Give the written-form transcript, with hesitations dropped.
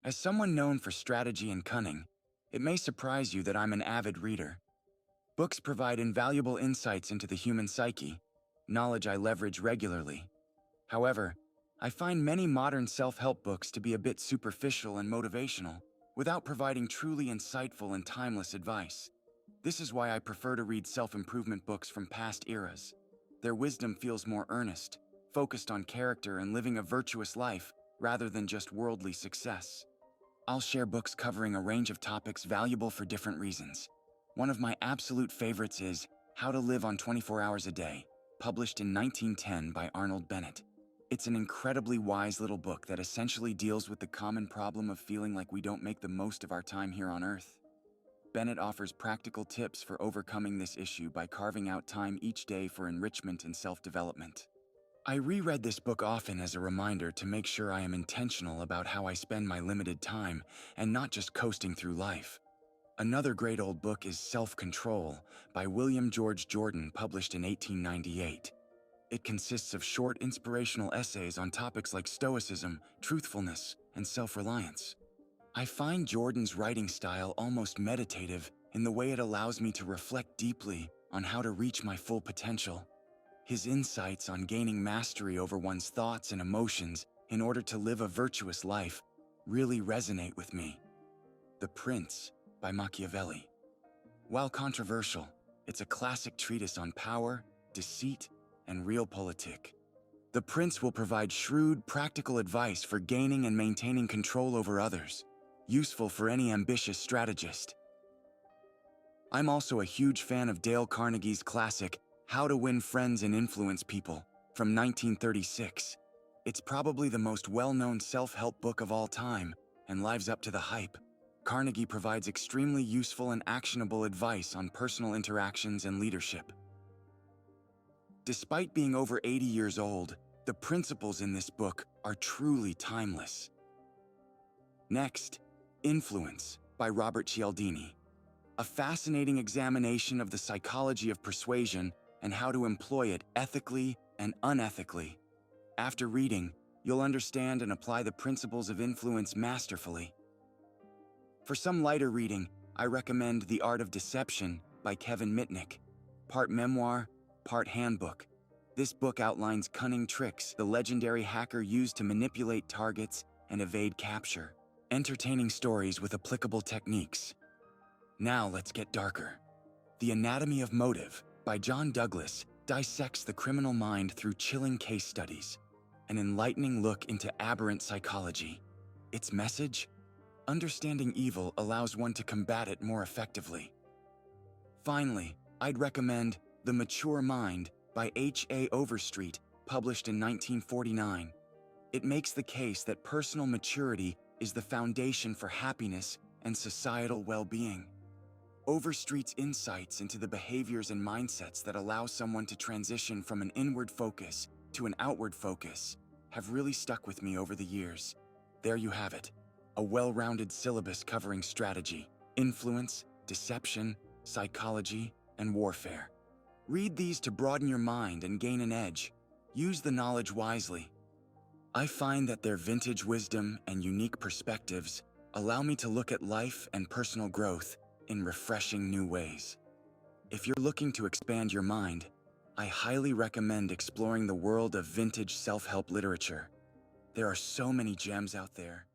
As someone known for strategy and cunning, it may surprise you that I'm an avid reader. Books provide invaluable insights into the human psyche, knowledge I leverage regularly. However, I find many modern self-help books to be a bit superficial and motivational, without providing truly insightful and timeless advice. This is why I prefer to read self-improvement books from past eras. Their wisdom feels more earnest, focused on character and living a virtuous life rather than just worldly success. I'll share books covering a range of topics valuable for different reasons. One of my absolute favorites is How to Live on 24 Hours a Day, published in 1910 by Arnold Bennett. It's an incredibly wise little book that essentially deals with the common problem of feeling like we don't make the most of our time here on Earth. Bennett offers practical tips for overcoming this issue by carving out time each day for enrichment and self-development. I reread this book often as a reminder to make sure I am intentional about how I spend my limited time and not just coasting through life. Another great old book is SelfControl by William George Jordan, published in 1898. It consists of short inspirational essays on topics like stoicism, truthfulness, and self-reliance. I find Jordan's writing style almost meditative in the way it allows me to reflect deeply on how to reach my full potential. His insights on gaining mastery over one's thoughts and emotions in order to live a virtuous life really resonate with me. The Prince by Machiavelli. While controversial, it's a classic treatise on power, deceit, and realpolitik. The Prince will provide shrewd, practical advice for gaining and maintaining control over others, useful for any ambitious strategist. I'm also a huge fan of Dale Carnegie's classic How to Win Friends and Influence People from 1936. It's probably the most well-known self-help book of all time and lives up to the hype. Carnegie provides extremely useful and actionable advice on personal interactions and leadership. Despite being over 80 years old, the principles in this book are truly timeless. Next, Influence by Robert Cialdini. A fascinating examination of the psychology of persuasion and how to employ it ethically and unethically. After reading, you'll understand and apply the principles of influence masterfully. For some lighter reading, I recommend The Art of Deception by Kevin Mitnick, part memoir, part handbook. This book outlines cunning tricks the legendary hacker used to manipulate targets and evade capture, entertaining stories with applicable techniques. Now let's get darker. The Anatomy of Motive by John Douglas dissects the criminal mind through chilling case studies, an enlightening look into aberrant psychology. Its message? Understanding evil allows one to combat it more effectively. Finally, I'd recommend The Mature Mind by H.A. Overstreet, published in 1949. It makes the case that personal maturity is the foundation for happiness and societal well-being. Overstreet's insights into the behaviors and mindsets that allow someone to transition from an inward focus to an outward focus have really stuck with me over the years. There you have it, a well-rounded syllabus covering strategy, influence, deception, psychology, and warfare. Read these to broaden your mind and gain an edge. Use the knowledge wisely. I find that their vintage wisdom and unique perspectives allow me to look at life and personal growth in refreshing new ways. If you're looking to expand your mind, I highly recommend exploring the world of vintage self-help literature. There are so many gems out there,